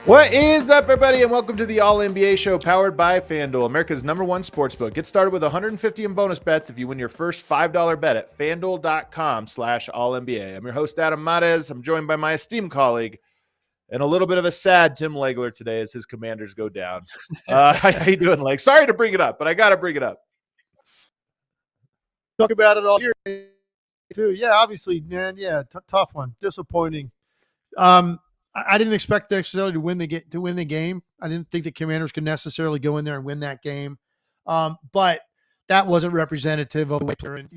What is up, everybody, and welcome to the All-NBA Show powered by FanDuel, America's #1 sportsbook. Get started with $150 in bonus bets if you win your first $5 bet at FanDuel.com/All-NBA. I'm your host, Adam Mares. I'm joined by my esteemed colleague and a little bit of a sad Tim Legler today as his Commanders go down. How you doing, Leg? Sorry to bring it up, but I got to bring it up. Talk about it all year, too. Yeah, obviously, man. Yeah, tough one. Disappointing. I didn't expect necessarily to win the game. I didn't think the Commanders could necessarily go in there and win that game. But that wasn't representative of the way they're in,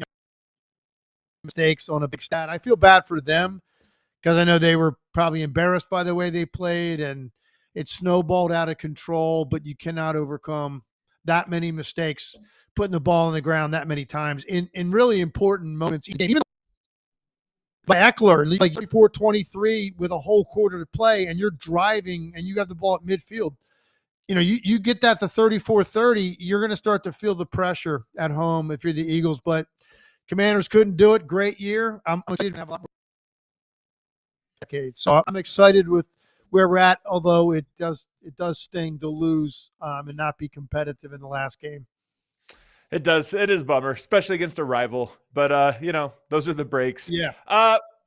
mistakes on a big stat. I feel bad for them because I know they were probably embarrassed by the way they played, and it snowballed out of control. But you cannot overcome that many mistakes, putting the ball on the ground that many times in really important moments. Even by Eckler, like 24-23 with a whole quarter to play, and you're driving and you got the ball at midfield. You get that to 34-30, you're going to start to feel the pressure at home if you're the Eagles. But Commanders couldn't do it. Great year. I'm excited to have a lot more decades. So I'm excited with where we're at, although it does sting to lose and not be competitive in the last game. It does. It is a bummer, especially against a rival. But, those are the breaks. Yeah.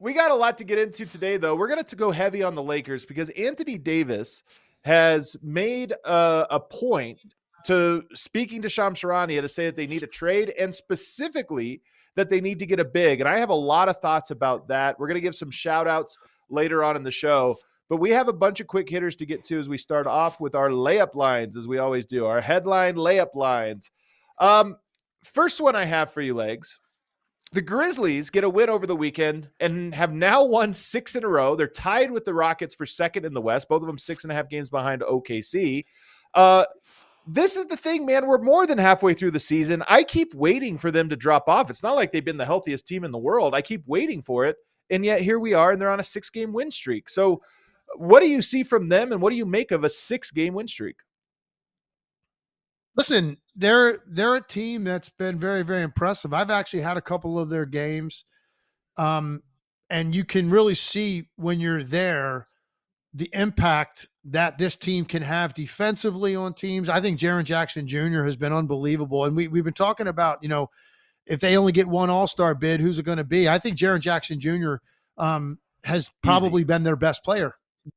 We got a lot to get into today, though. We're going to go heavy on the Lakers because Anthony Davis has made a point to speaking to Shams Charania to say that they need a trade and specifically that they need to get a big. And I have a lot of thoughts about that. We're going to give some shout outs later on in the show. But we have a bunch of quick hitters to get to as we start off with our layup lines, as we always do, our headline layup lines. First one I have for you, Legs. The Grizzlies get a win over the weekend and have now won 6 in a row. They're tied with the Rockets for second in the West, both of them 6.5 games behind OKC. This is the thing, man. We're more than halfway through the season. I keep waiting for them to drop off. It's not like they've been the healthiest team in the world. I keep waiting for it, and yet here we are, and they're on a 6-game win streak. So what do you see from them, and what do you make of a 6-game win streak? Listen, they're a team that's been very, very impressive. I've actually had a couple of their games, and you can really see when you're there the impact that this team can have defensively on teams. I think Jaren Jackson Jr. has been unbelievable, and we've been talking about, if they only get one All-Star bid, who's it going to be? I think Jaren Jackson Jr. Has probably been their best player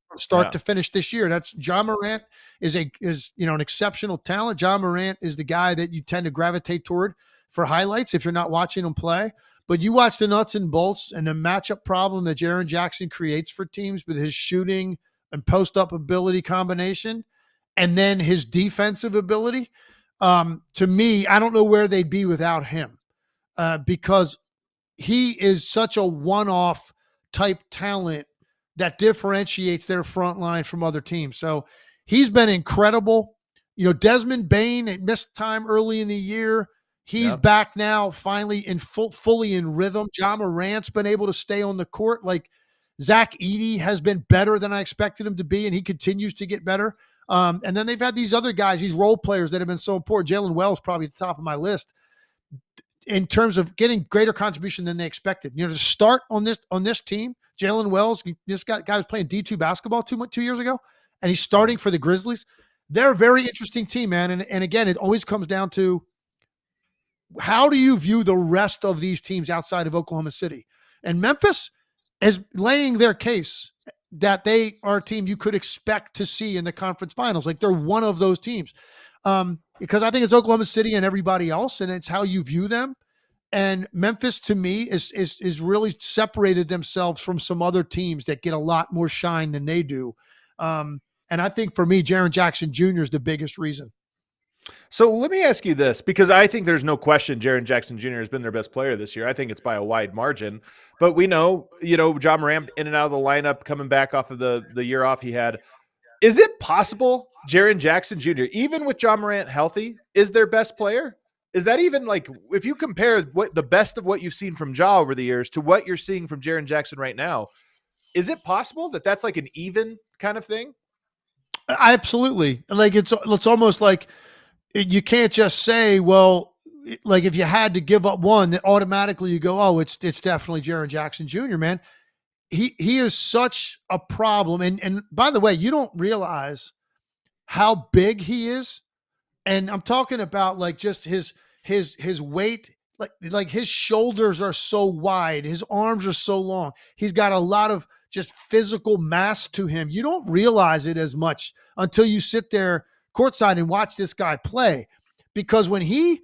from start to finish this year. That's John Morant is an exceptional talent. John Morant is the guy that you tend to gravitate toward for highlights if you're not watching him play. But you watch the nuts and bolts and the matchup problem that Jaren Jackson creates for teams with his shooting and post-up ability combination, and then his defensive ability. To me, I don't know where they'd be without him because he is such a one-off type talent that differentiates their front line from other teams. So he's been incredible. Desmond Bane missed time early in the year. He's back now, finally fully in rhythm. John Morant's been able to stay on the court. Like Zach Edey has been better than I expected him to be, and he continues to get better. And then they've had these other guys, these role players that have been so important. Jalen Wells probably at the top of my list in terms of getting greater contribution than they expected. To start on this team, Jalen Wells, this guy was playing D2 basketball 2 years ago, and he's starting for the Grizzlies. They're a very interesting team, man. And again, it always comes down to how do you view the rest of these teams outside of Oklahoma City? And Memphis is laying their case that they are a team you could expect to see in the conference finals. Like they're one of those teams. Because I think it's Oklahoma City and everybody else, and it's how you view them. And Memphis, to me, is really separated themselves from some other teams that get a lot more shine than they do. And I think for me, Jaren Jackson Jr. is the biggest reason. So let me ask you this, because I think there's no question Jaren Jackson Jr. has been their best player this year. I think it's by a wide margin. But we know, John Morant in and out of the lineup, coming back off of the year off he had. Is it possible Jaren Jackson Jr., even with John Morant healthy, is their best player? Is that even like, if you compare what the best of what you've seen from Ja over the years to what you're seeing from Jaren Jackson right now, is it possible that that's like an even kind of thing? Absolutely. Like it's almost like you can't just say, well, like if you had to give up one, that automatically you go, oh, it's definitely Jaren Jackson Jr., man. he is such a problem. And by the way, you don't realize how big he is. And I'm talking about like just his weight, like his shoulders are so wide, his arms are so long. He's got a lot of just physical mass to him. You don't realize it as much until you sit there courtside and watch this guy play. Because when he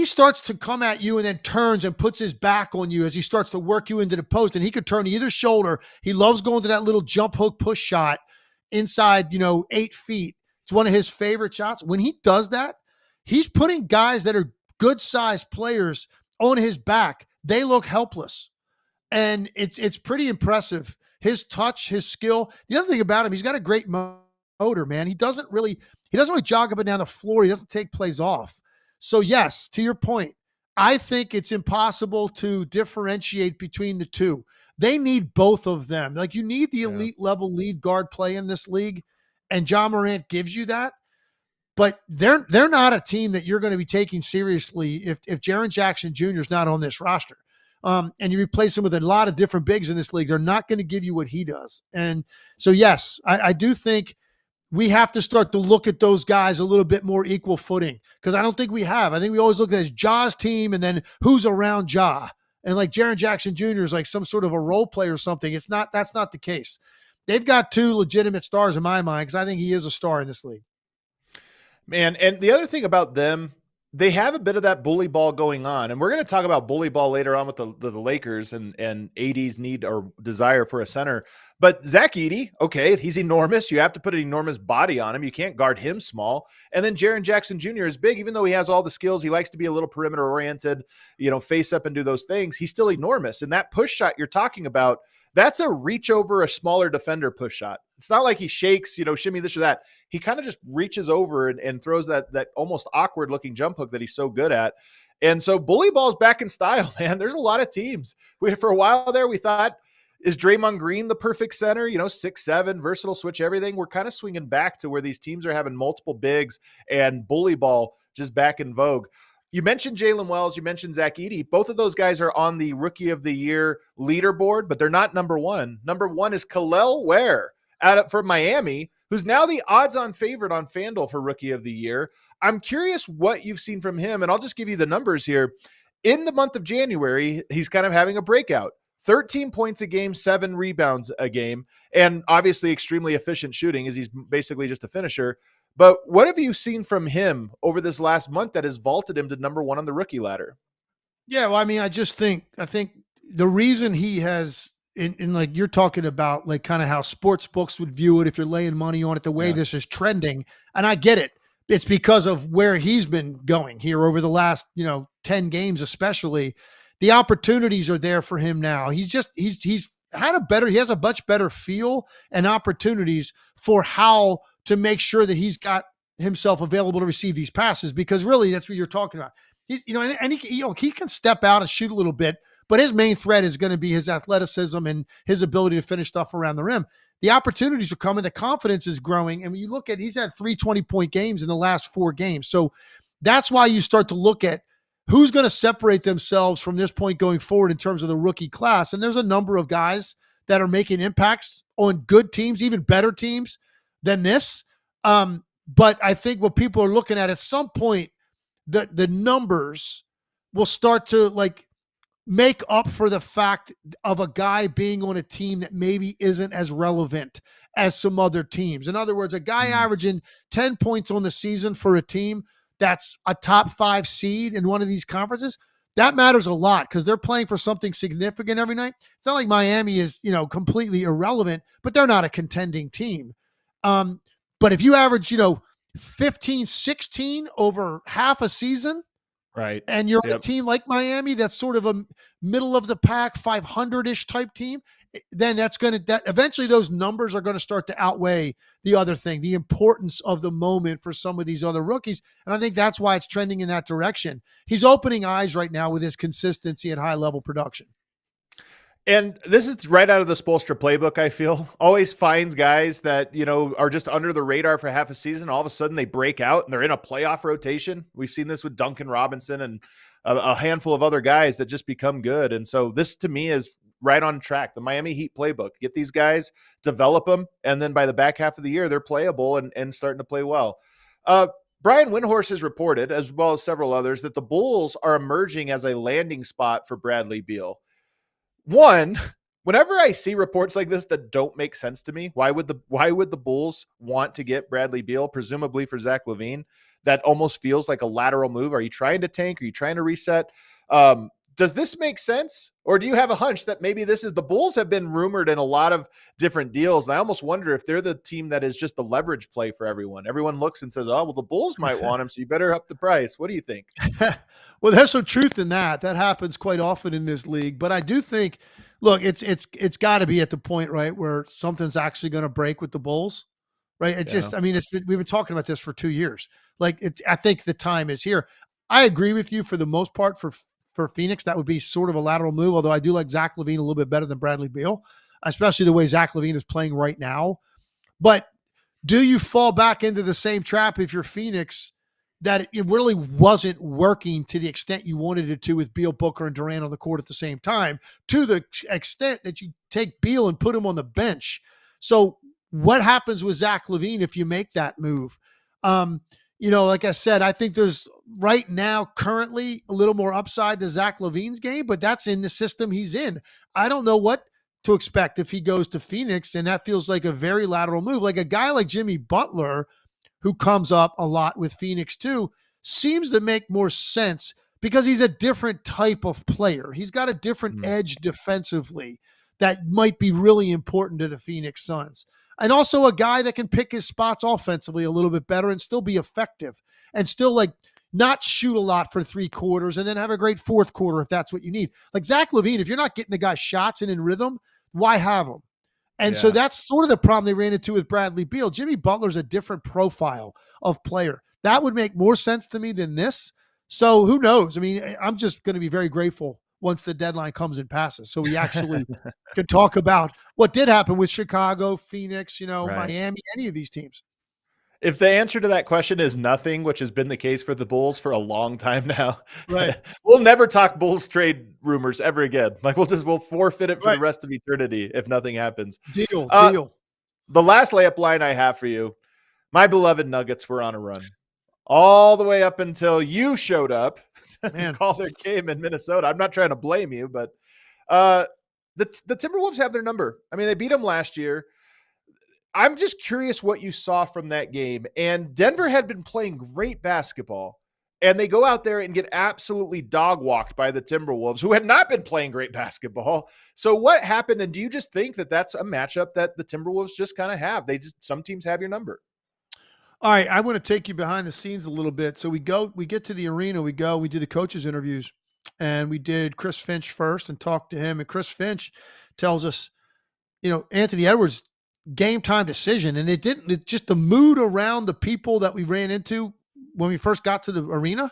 starts to come at you and then turns and puts his back on you as he starts to work you into the post, and he could turn either shoulder. He loves going to that little jump hook push shot inside, 8 feet. It's one of his favorite shots. When he does that, he's putting guys that are good sized players on his back. They look helpless. And it's pretty impressive. His touch, his skill. The other thing about him, he's got a great motor, man. He doesn't really jog up and down the floor. He doesn't take plays off. So yes, to your point, I think it's impossible to differentiate between the two. They need both of them. Like, you need the elite level lead guard play in this league, and Ja Morant gives you that. But they're not a team that you're going to be taking seriously if Jaren Jackson Jr. is not on this roster. And you replace him with a lot of different bigs in this league. They're not going to give you what he does. And so, yes, I do think we have to start to look at those guys a little bit more equal footing, because I don't think we have. I think we always look at it as Ja's team and then who's around Ja. And like Jaren Jackson Jr. is like some sort of a role play or something. That's not the case. They've got two legitimate stars in my mind, because I think he is a star in this league. Man, and the other thing about them, they have a bit of that bully ball going on. And we're going to talk about bully ball later on with the Lakers and AD's need or desire for a center. But Zach Edey, okay, he's enormous. You have to put an enormous body on him. You can't guard him small. And then Jaren Jackson Jr. is big, even though he has all the skills. He likes to be a little perimeter oriented, face up and do those things. He's still enormous. And that push shot you're talking about, that's a reach over a smaller defender push shot. It's not like he shakes, shimmy this or that. He kind of just reaches over and throws that almost awkward looking jump hook that he's so good at. And so bully ball's back in style, man. There's a lot of teams. For a while there, we thought, is Draymond Green the perfect center? 6'7", versatile, switch everything. We're kind of swinging back to where these teams are having multiple bigs and bully ball just back in vogue. You mentioned Jalen Wells. You mentioned Zach Edey. Both of those guys are on the Rookie of the Year leaderboard, but they're not number one. Number one is Kel'el Ware for Miami, who's now the odds-on favorite on FanDuel for Rookie of the Year. I'm curious what you've seen from him, and I'll just give you the numbers here. In the month of January, he's kind of having a breakout. 13 points a game, 7 rebounds a game, and obviously extremely efficient shooting, as he's basically just a finisher. But what have you seen from him over this last month that has vaulted him to number one on the rookie ladder? Yeah, well, I mean, I think the reason he has, in like you're talking about, like kind of how sports books would view it if you're laying money on it, the way this is trending, and I get it. It's because of where he's been going here over the last 10 games, especially. The opportunities are there for him now. He has a much better feel and opportunities for how to make sure that he's got himself available to receive these passes, because really that's what you're talking about. He can step out and shoot a little bit, but his main threat is going to be his athleticism and his ability to finish stuff around the rim. The opportunities are coming. The confidence is growing. And when you look at, he's had 3 20-point games in the last 4 games. So that's why you start to look at who's going to separate themselves from this point going forward in terms of the rookie class. And there's a number of guys that are making impacts on good teams, even better teams than this. But I think what people are looking at some point, the numbers will start to like make up for the fact of a guy being on a team that maybe isn't as relevant as some other teams. In other words, a guy averaging 10 points on the season for a team that's a top 5 seed in one of these conferences, that matters a lot because they're playing for something significant every night. It's not like Miami is, completely irrelevant, but they're not a contending team. But if you average, 15, 16 over half a season, right, and you're a team like Miami that's sort of a middle of the pack, 500-ish type team, then eventually those numbers are going to start to outweigh the other thing, the importance of the moment for some of these other rookies. And I think that's why it's trending in that direction. He's opening eyes right now with his consistency and high level production. And this is right out of the Spoelstra playbook, I feel. Always finds guys that, are just under the radar for half a season. All of a sudden they break out and they're in a playoff rotation. We've seen this with Duncan Robinson and a handful of other guys that just become good. And so this to me is right on track. The Miami Heat playbook. Get these guys, develop them, and then by the back half of the year, they're playable and starting to play well. Brian Windhorst has reported, as well as several others, that the Bulls are emerging as a landing spot for Bradley Beal. One, whenever I see reports like this that don't make sense to me, why would the Bulls want to get Bradley Beal, presumably for Zach LaVine? That almost feels like a lateral move. Are you trying to tank? Are you trying to reset? Does this make sense? Or do you have a hunch that maybe the Bulls have been rumored in a lot of different deals? And I almost wonder if they're the team that is just the leverage play for everyone. Everyone looks and says, oh, well, the Bulls might want him, so you better up the price. What do you think? Well, there's some truth in that. That happens quite often in this league. But I do think, look, it's got to be at the point, right, where something's actually going to break with the Bulls, right? We've been talking about this for 2 years. I think the time is here. I agree with you for the most part for Phoenix. That would be sort of a lateral move, although I do like Zach LaVine a little bit better than Bradley Beal, especially the way Zach LaVine is playing right now. But do you fall back into the same trap if you're Phoenix, that it really wasn't working to the extent you wanted it to with Beal, Booker, and Durant on the court at the same time, to the extent that you take Beal and put him on the bench? So what happens with Zach LaVine if you make that move? Like I said, I think there's right now currently a little more upside to Zach LaVine's game, but that's in the system he's in. I don't know what to expect if he goes to Phoenix, and that feels like a very lateral move. Like a guy like Jimmy Butler, who comes up a lot with Phoenix too, seems to make more sense because he's a different type of player. He's got a different edge defensively that might be really important to the Phoenix Suns. And also a guy that can pick his spots offensively a little bit better and still be effective and still not shoot a lot for 3 quarters and then have a great fourth quarter if that's what you need. Like Zach LaVine, if you're not getting the guy shots and in rhythm, why have him? And so that's sort of the problem they ran into with Bradley Beal. Jimmy Butler's a different profile of player. That would make more sense to me than this. So who knows? I mean, I'm just going to be very grateful once the deadline comes and passes, so we actually can talk about what did happen with Chicago, Phoenix, Miami, any of these teams. If the answer to that question is nothing, which has been the case for the Bulls for a long time now, right? We'll never talk Bulls trade rumors ever again. We'll forfeit it for the rest of eternity if nothing happens. Deal. The last layup line I have for you, my beloved Nuggets were on a run all the way up until you showed up to call their game in Minnesota. I'm not trying to blame you, but the Timberwolves have their number. I mean, they beat them last year. I'm just curious what you saw from that game. And Denver had been playing great basketball, and they go out there and get absolutely dog walked by the Timberwolves, who had not been playing great basketball. So what happened? And do you just think that that's a matchup that the Timberwolves just kind of have? Some teams have your number. All right, I want to take you behind the scenes a little bit. So we get to the arena, we do the coaches interviews, and we did Chris Finch first and talked to him. And Chris Finch tells us, Anthony Edwards game time decision. And it's just the mood around the people that we ran into when we first got to the arena.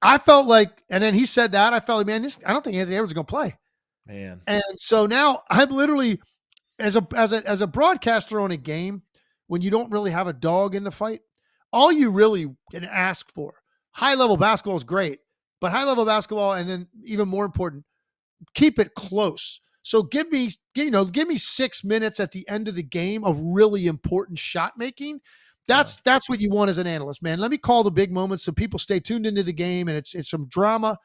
I felt like, and then he said that, I felt like, man, I don't think Anthony Edwards is going to play. Man. And so now I'm literally, as a broadcaster on a game, when you don't really have a dog in the fight, all you really can ask for, high-level basketball is great, but high-level basketball, and then even more important, keep it close. So give me 6 minutes at the end of the game of really important shot making. That's what you want as an analyst, man. Let me call the big moments so people stay tuned into the game, and it's some drama.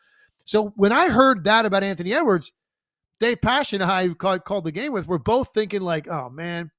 So when I heard that about Anthony Edwards, Dave Pash and I called the game with, we're both thinking like, oh man.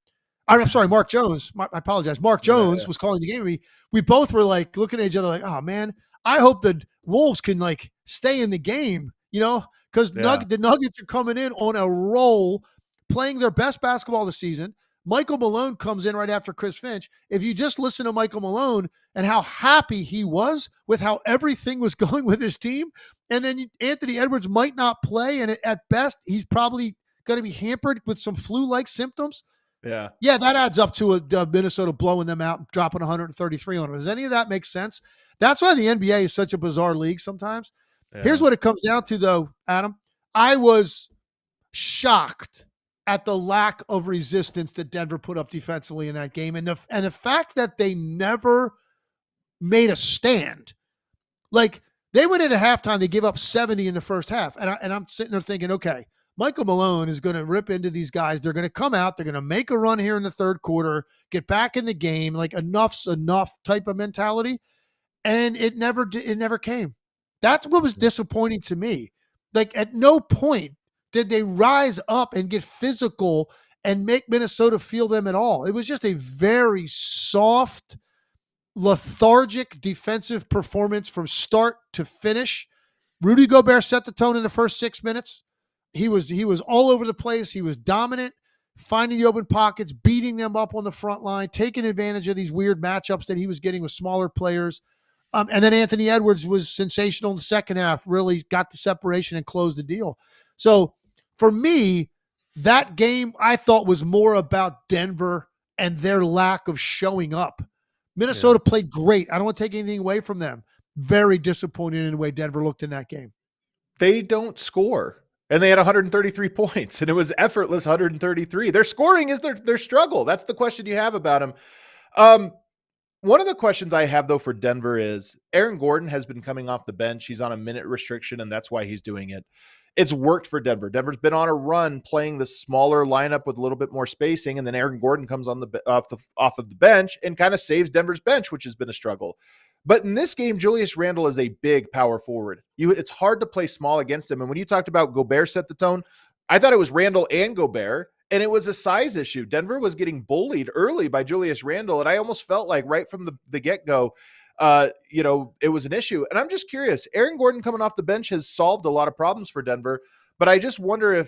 I'm sorry, Mark Jones. I apologize. Mark Jones was calling the game with me. We both were looking at each other like, oh man, I hope the Wolves can stay in the game, because the Nuggets are coming in on a roll, playing their best basketball this season. Michael Malone comes in right after Chris Finch. If you just listen to Michael Malone and how happy he was with how everything was going with his team, and then Anthony Edwards might not play, and at best, he's probably going to be hampered with some flu-like symptoms. Yeah, that adds up to Minnesota blowing them out and dropping 133 on them. Does any of that make sense? That's why the NBA is such a bizarre league sometimes. Yeah. Here's what it comes down to, though, Adam. I was shocked at the lack of resistance that Denver put up defensively in that game, and the fact that they never made a stand. They went into halftime, they gave up 70 in the first half, and I'm sitting there thinking, okay, Michael Malone is going to rip into these guys. They're going to come out. They're going to make a run here in the third quarter, get back in the game, like enough's enough type of mentality. And it never came. That's what was disappointing to me. Like at no point did they rise up and get physical and make Minnesota feel them at all. It was just a very soft, lethargic defensive performance from start to finish. Rudy Gobert set the tone in the first 6 minutes. He was all over the place. He was dominant, finding the open pockets, beating them up on the front line, taking advantage of these weird matchups that he was getting with smaller players. And then Anthony Edwards was sensational in the second half, really got the separation and closed the deal. So for me, that game I thought was more about Denver and their lack of showing up. Minnesota played great. I don't want to take anything away from them. Very disappointed in the way Denver looked in that game. They don't score. And they had 133 points, and it was effortless 133. Their scoring is their struggle. That's the question you have about them. One of the questions I have, though, for Denver is Aaron Gordon has been coming off the bench. He's on a minute restriction, and that's why he's doing it. It's worked for Denver. Denver's been on a run playing the smaller lineup with a little bit more spacing, and then Aaron Gordon comes on off of the bench and kind of saves Denver's bench, which has been a struggle. But in this game, Julius Randle is a big power forward. It's hard to play small against him. And when you talked about Gobert set the tone, I thought it was Randle and Gobert, and it was a size issue. Denver was getting bullied early by Julius Randle, and I almost felt like right from the get-go, it was an issue. And I'm just curious, Aaron Gordon coming off the bench has solved a lot of problems for Denver, but I just wonder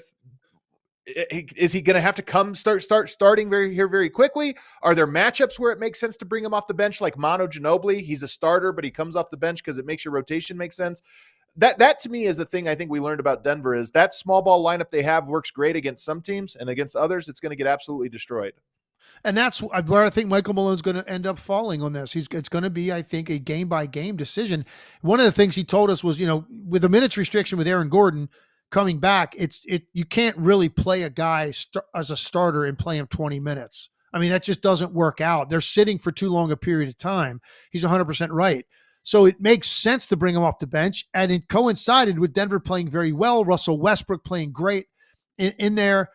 is he going to have to starting very quickly? Are there matchups where it makes sense to bring him off the bench, like Manu Ginobili? He's a starter, but he comes off the bench because it makes your rotation make sense. That to me is the thing I think we learned about Denver is that small ball lineup they have works great against some teams, and against others, it's going to get absolutely destroyed. And that's where I think Michael Malone's going to end up falling on this. It's going to be, I think, a game-by-game decision. One of the things he told us was, with the minutes restriction with Aaron Gordon coming back, you can't really play a guy as a starter and play him 20 minutes. I mean, that just doesn't work out. They're sitting for too long a period of time. He's 100% right. So it makes sense to bring him off the bench. And it coincided with Denver playing very well, Russell Westbrook playing great in there.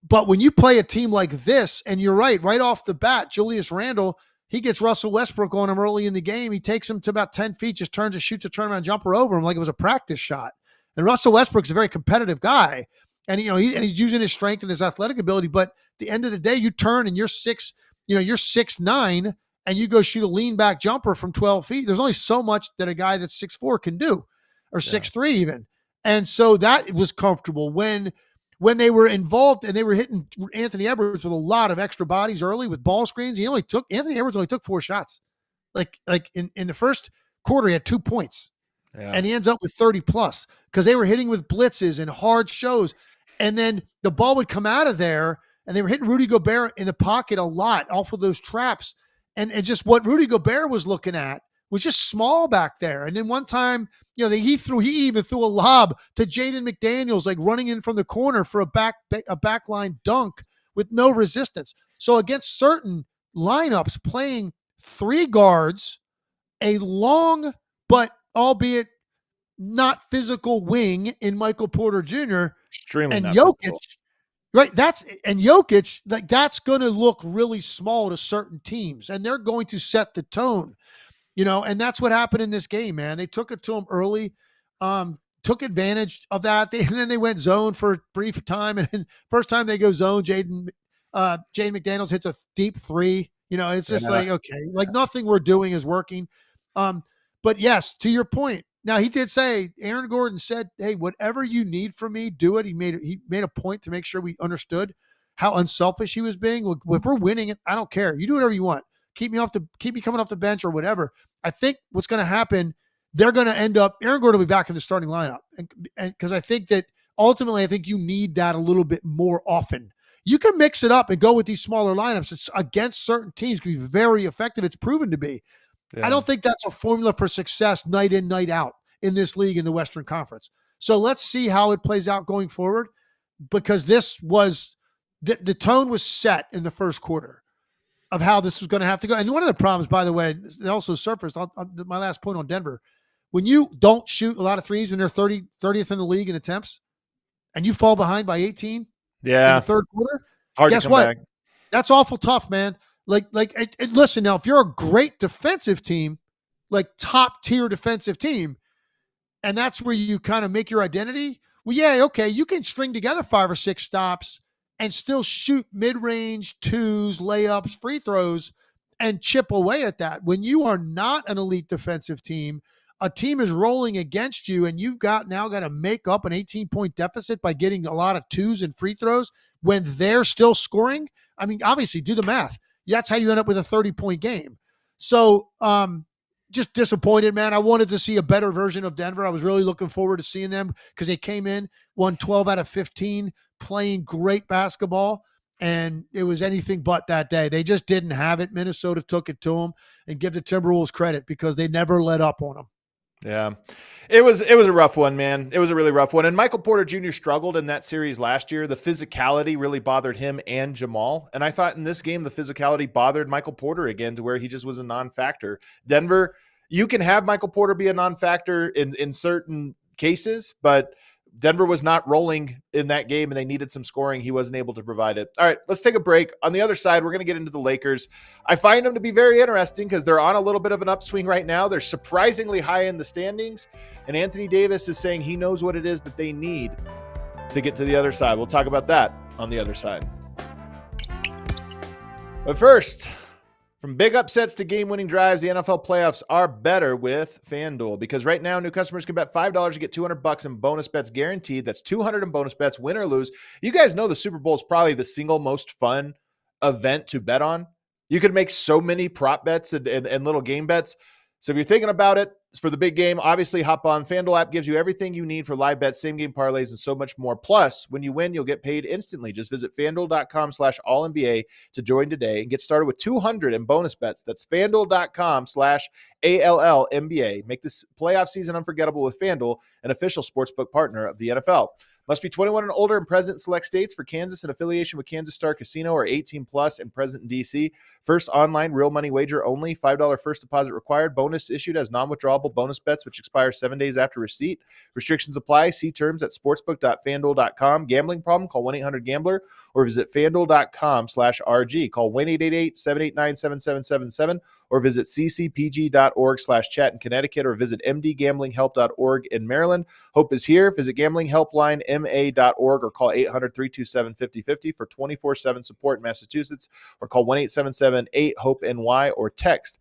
But when you play a team like this, and you're right off the bat, Julius Randle, he gets Russell Westbrook on him early in the game. He takes him to about 10 feet, just turns and shoots a turnaround jumper over him like it was a practice shot. And Russell Westbrook's a very competitive guy. And, he's using his strength and his athletic ability. But at the end of the day, you turn and you're 6'9", and you go shoot a lean back jumper from 12 feet. There's only so much that a guy that's 6'4" can do, or 6'3" even. And so that was comfortable when they were involved and they were hitting Anthony Edwards with a lot of extra bodies early with ball screens. Anthony Edwards only took 4 shots. Like in the first quarter, he had 2 points. Yeah. And he ends up with 30 plus because they were hitting with blitzes and hard shows. And then the ball would come out of there and they were hitting Rudy Gobert in the pocket a lot off of those traps. And just what Rudy Gobert was looking at was just small back there. And then one time, he even threw a lob to Jaden McDaniels, like running in from the corner for a backline dunk with no resistance. So against certain lineups, playing 3 guards, a long but albeit not physical wing in Michael Porter Jr. Extremely and not Jokic. physical. Right. Jokic, like that's going to look really small to certain teams, and they're going to set the tone, and that's what happened in this game, man. They took it to them early, took advantage of that. And then they went zone for a brief time. And then first time they go zone, Jaden McDaniels hits a deep 3, it's just like, okay, like nothing we're doing is working. But yes, to your point, now he did say, Aaron Gordon said, hey, whatever you need from me, do it. He made a point to make sure we understood how unselfish he was being. If we're winning it, I don't care. You do whatever you want. Keep me coming off the bench or whatever. I think what's going to happen, they're going to end up, Aaron Gordon will be back in the starting lineup. And because I think that ultimately, I think you need that a little bit more often. You can mix it up and go with these smaller lineups. It's against certain teams can be very effective. It's proven to be. Yeah. I don't think that's a formula for success night in, night out in this league in the Western Conference. So let's see how it plays out going forward, because this was the tone was set in the first quarter of how this was going to have to go. And one of the problems, by the way, it also surfaced, my last point on Denver, when you don't shoot a lot of threes and they're 30th in the league in attempts, and you fall behind by 18 in Yeah. the third quarter, Hard to guess come what? back. That's awful tough, man. Listen, now, if you're a great defensive team, like top tier defensive team, and that's where you kind of make your identity, well, yeah, okay, you can string together 5 or 6 stops and still shoot mid-range twos, layups, free throws, and chip away at that. When you are not an elite defensive team, a team is rolling against you, and you've now got to make up an 18-point deficit by getting a lot of twos and free throws when they're still scoring. I mean, obviously, do the math. That's how you end up with a 30-point game. So, just disappointed, man. I wanted to see a better version of Denver. I was really looking forward to seeing them because they came in, won 12 out of 15, playing great basketball, and it was anything but that day. They just didn't have it. Minnesota took it to them, and give the Timberwolves credit because they never let up on them. Yeah, it was a rough one, man. It was a really rough one. And Michael Porter Jr. struggled in that series last year. The physicality really bothered him and Jamal. And I thought in this game, the physicality bothered Michael Porter again to where he just was a non-factor. Denver, you can have Michael Porter be a non-factor in certain cases, but Denver was not rolling in that game and they needed some scoring. He wasn't able to provide it. All right, let's take a break. On the other side, we're going to get into the Lakers. I find them to be very interesting because they're on a little bit of an upswing right now. They're surprisingly high in the standings, and Anthony Davis is saying he knows what it is that they need to get to the other side. We'll talk about that on the other side. But first, from big upsets to game-winning drives, the NFL playoffs are better with FanDuel because right now new customers can bet $5 to get $200 in bonus bets guaranteed. That's $200 in bonus bets, win or lose. You guys know the Super Bowl is probably the single most fun event to bet on. You could make so many prop bets and little game bets. So if you're thinking about it for the big game, obviously hop on. FanDuel app gives you everything you need for live bets, same game parlays, and so much more. Plus, when you win, you'll get paid instantly. Just visit FanDuel.com/AllNBA to join today and get started with $200 in bonus bets. That's FanDuel.com/ALLNBA. Make this playoff season unforgettable with FanDuel, an official sportsbook partner of the NFL. Must be 21 and older and present in select states. For Kansas, in affiliation with Kansas Star Casino, or 18 plus and present in D.C. First online real money wager only. $5 first deposit required. Bonus issued as non-withdrawable bonus bets, which expire 7 days after receipt. Restrictions apply. See terms at sportsbook.fanduel.com. Gambling problem? Call 1-800-GAMBLER or visit fanduel.com/RG. Call 1-888-789-7777 or visit ccpg.org/chat in Connecticut or visit mdgamblinghelp.org in Maryland. Hope is here. Visit gamblinghelplinema.org or call 800-327-5050 for 24/7 support in Massachusetts, or call 1-877-8-HOPE-NY or text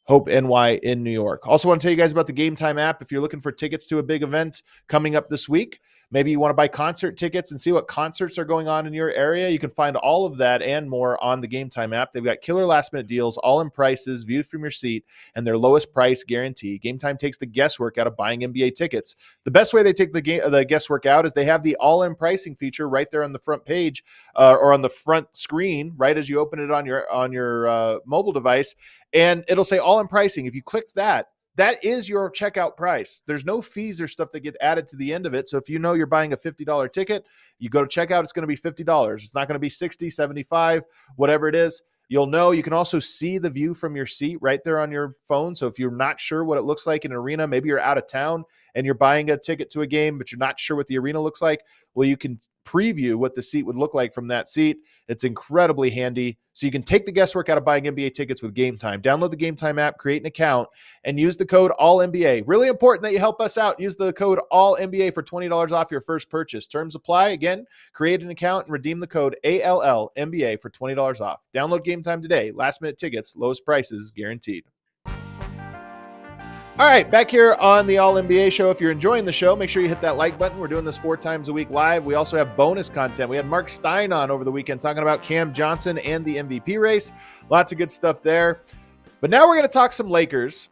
HOPE-NY in New York. Also want to tell you guys about the Game Time app. If you're looking for tickets to a big event coming up this week, maybe you want to buy concert tickets and see what concerts are going on in your area, you can find all of that and more on the Game Time app. They've got killer last-minute deals, all-in prices, viewed from your seat, and their lowest price guarantee. Game Time takes the guesswork out of buying NBA tickets. The best way they take the guesswork out is they have the all-in pricing feature right there on the front page or on the front screen right as you open it on your mobile device, and it'll say all-in pricing. If you click that, that is your checkout price. There's no fees or stuff that get added to the end of it. So if you know you're buying a $50 ticket, you go to checkout, it's going to be $50. It's not going to be $60, $75, whatever it is. You'll know. You can also see the view from your seat right there on your phone. So if you're not sure what it looks like in an arena, maybe you're out of town and you're buying a ticket to a game, but you're not sure what the arena looks like, well, you can preview what the seat would look like from that seat. It's incredibly handy. So you can take the guesswork out of buying NBA tickets with Game Time. Download the Game Time app, create an account, and use the code ALLNBA. Really important that you help us out. Use the code ALLNBA for $20 off your first purchase. Terms apply. Again, create an account and redeem the code ALLNBA for $20 off. Download Game Time today. Last minute tickets, lowest prices guaranteed. All right, back here on the All NBA show. If you're enjoying the show, make sure you hit that like button. We're doing this 4 times a week live. We also have bonus content. We had Mark Stein on over the weekend talking about Cam Johnson and the MVP race. Lots of good stuff there. But now we're going to talk some Lakers.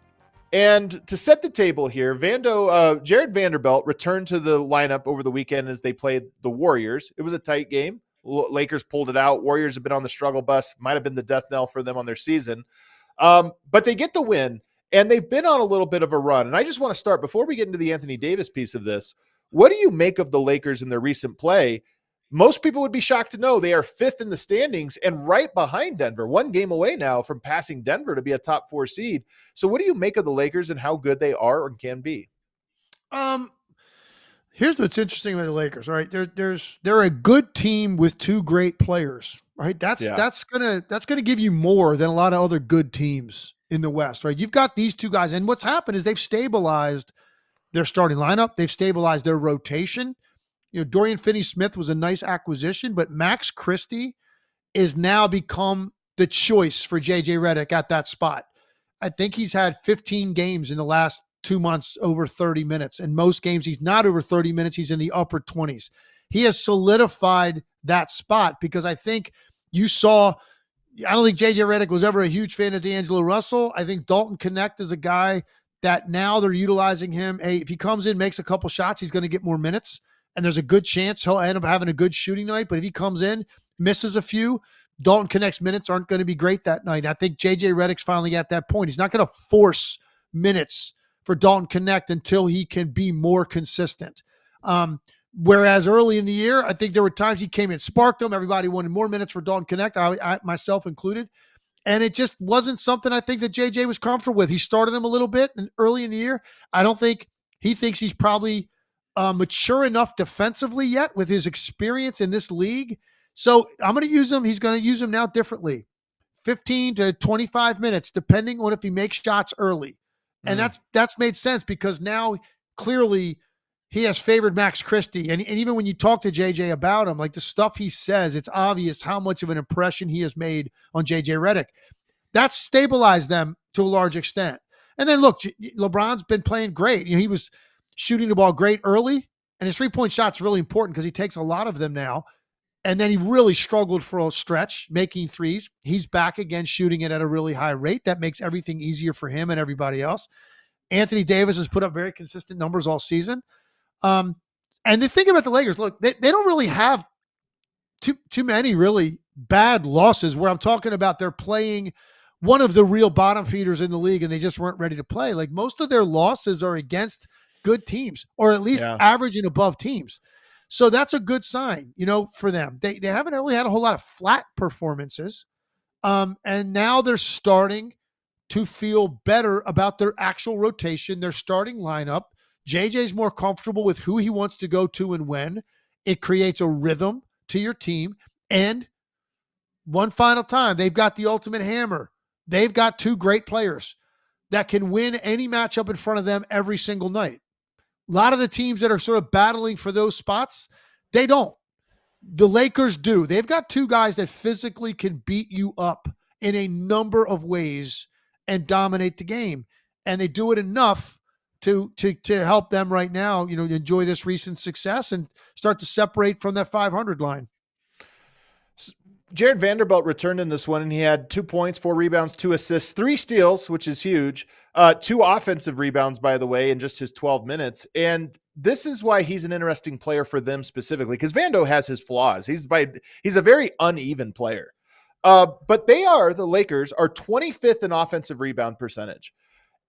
And to set the table here, Jarred Vanderbilt returned to the lineup over the weekend as they played the Warriors. It was a tight game. Lakers pulled it out. Warriors have been on the struggle bus. Might have been the death knell for them on their season. But they get the win. And they've been on a little bit of a run. And I just want to start, before we get into the Anthony Davis piece of this, what do you make of the Lakers in their recent play? Most people would be shocked to know they are 5th in the standings and right behind Denver, 1 game away now from passing Denver to be a top 4 seed. So what do you make of the Lakers and how good they are and can be? Here's what's interesting about the Lakers, right? They're a good team with two great players, right? That's gonna give you more than a lot of other good teams in the West, right? You've got these two guys, and what's happened is they've stabilized their starting lineup, they've stabilized their rotation. Dorian Finney-Smith was a nice acquisition, but Max Christie is now become the choice for JJ Redick at that spot. I think he's had 15 games in the last 2 months over 30 minutes. And most games, he's not over 30 minutes. He's in the upper 20s. He has solidified that spot because I think you saw, I don't think JJ Redick was ever a huge fan of D'Angelo Russell. I think Dalton Connect is a guy that now they're utilizing him. Hey, if he comes in, makes a couple shots, he's going to get more minutes. And there's a good chance he'll end up having a good shooting night. But if he comes in, misses a few, Dalton Connect's minutes aren't going to be great that night. I think JJ Redick's finally at that point. He's not going to force minutes for Dalton Connect until he can be more consistent. Whereas early in the year, I think there were times he came in, sparked them. Everybody wanted more minutes for Dalton Connect, I myself included. And it just wasn't something I think that JJ was comfortable with. He started him a little bit early in the year. I don't think he thinks he's probably mature enough defensively yet with his experience in this league. So I'm going to use him. He's going to use him now differently. 15 to 25 minutes, depending on if he makes shots early. And that's made sense because now clearly he has favored Max Christie. And even when you talk to JJ about him, like the stuff he says, it's obvious how much of an impression he has made on JJ Redick. That's stabilized them to a large extent. And then look, LeBron's been playing great. He was shooting the ball great early, and his three-point shot's really important because he takes a lot of them now. And then he really struggled for a stretch making threes. He's back again shooting it at a really high rate. That makes everything easier for him and everybody else. Anthony Davis has put up very consistent numbers all season. And the thing about the Lakers, look, they don't really have too many really bad losses where I'm talking about they're playing one of the real bottom feeders in the league and they just weren't ready to play. Like most of their losses are against good teams or at least average and above teams. So that's a good sign, for them. They haven't really had a whole lot of flat performances. And now they're starting to feel better about their actual rotation, their starting lineup. JJ's more comfortable with who he wants to go to and when. It creates a rhythm to your team. And one final time, they've got the ultimate hammer. They've got two great players that can win any matchup in front of them every single night. A lot of the teams that are sort of battling for those spots, they don't. The Lakers do. They've got two guys that physically can beat you up in a number of ways and dominate the game. And they do it enough to help them right now, enjoy this recent success and start to separate from that 500 line. Jarred Vanderbilt returned in this one, and he had 2 points, 4 rebounds, 2 assists, 3 steals, which is huge. 2 offensive rebounds, by the way, in just his 12 minutes. And this is why he's an interesting player for them specifically, because Vando has his flaws. He's a very uneven player. But the Lakers are 25th in offensive rebound percentage.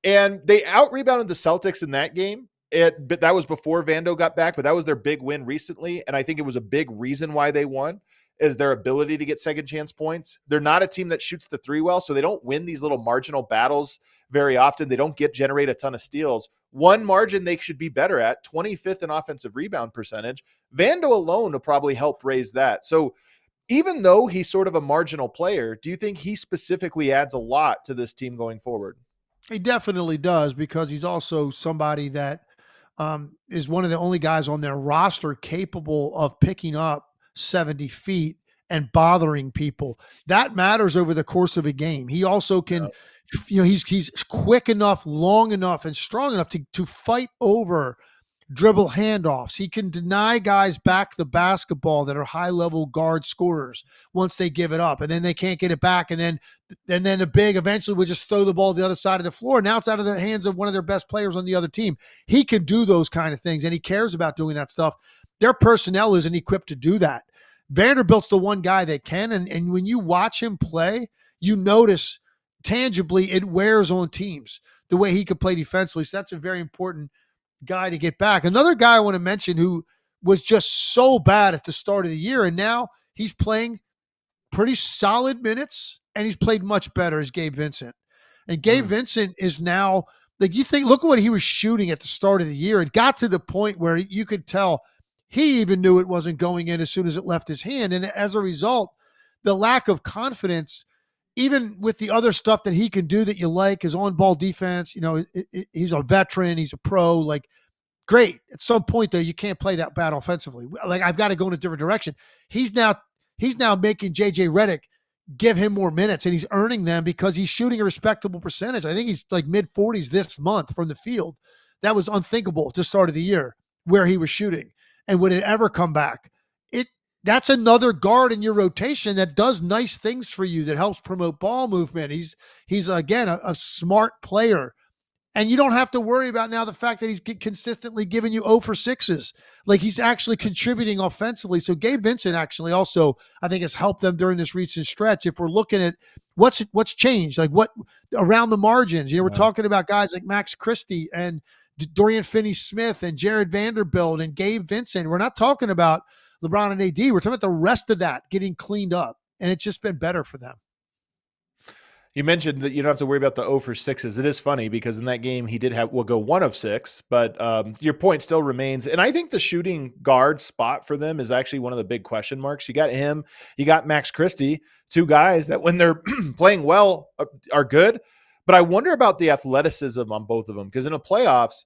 And they out-rebounded the Celtics in that game. But that was before Vando got back, but that was their big win recently. And I think it was a big reason why they won. Is their ability to get second chance points. They're not a team that shoots the three well, so they don't win these little marginal battles very often. They don't generate a ton of steals. One margin they should be better at, 25th in offensive rebound percentage. Vando alone will probably help raise that. So even though he's sort of a marginal player, do you think he specifically adds a lot to this team going forward? He definitely does because he's also somebody that is one of the only guys on their roster capable of picking up 70 feet and bothering people. That matters over the course of a game. He also can, he's quick enough, long enough, and strong enough to fight over dribble handoffs. He can deny guys back the basketball that are high-level guard scorers once they give it up, and then they can't get it back, and then the big eventually would just throw the ball to the other side of the floor. Now it's out of the hands of one of their best players on the other team. He can do those kind of things, and he cares about doing that stuff. Their personnel isn't equipped to do that. Vanderbilt's the one guy that can, and when you watch him play, you notice tangibly it wears on teams, the way he could play defensively. So that's a very important guy to get back. Another guy I want to mention who was just so bad at the start of the year, and now he's playing pretty solid minutes, and he's played much better, is Gabe Vincent. And Gabe Vincent is now Like you think, look at what he was shooting at the start of the year. It got to the point where you could tell he even knew it wasn't going in as soon as it left his hand. And as a result, the lack of confidence, even with the other stuff that he can do that you like, his on-ball defense, he's a veteran, he's a pro, like great. At some point though, you can't play that bad offensively. Like I've got to go in a different direction. He's now making JJ Redick give him more minutes, and he's earning them because he's shooting a respectable percentage. I think he's like mid 40s this month from the field. That was unthinkable to start of the year where he was shooting. And would it ever come back? That's another guard in your rotation that does nice things for you, that helps promote ball movement. He's again a smart player. And you don't have to worry about now the fact that he's consistently giving you 0 for 6s. Like he's actually contributing offensively. So Gabe Vincent actually also, I think, has helped them during this recent stretch. If we're looking at what's changed, like what around the margins, we're talking about guys like Max Christie and Dorian Finney-Smith and Jarred Vanderbilt and Gabe Vincent. We're not talking about LeBron and AD. We're talking about the rest of that getting cleaned up. And it's just been better for them. You mentioned that you don't have to worry about the 0 for 6s. It is funny because in that game he did go 1 of 6, but your point still remains. And I think the shooting guard spot for them is actually one of the big question marks. You got him, you got Max Christie, two guys that when they're playing well are good. But I wonder about the athleticism on both of them, because in the playoffs,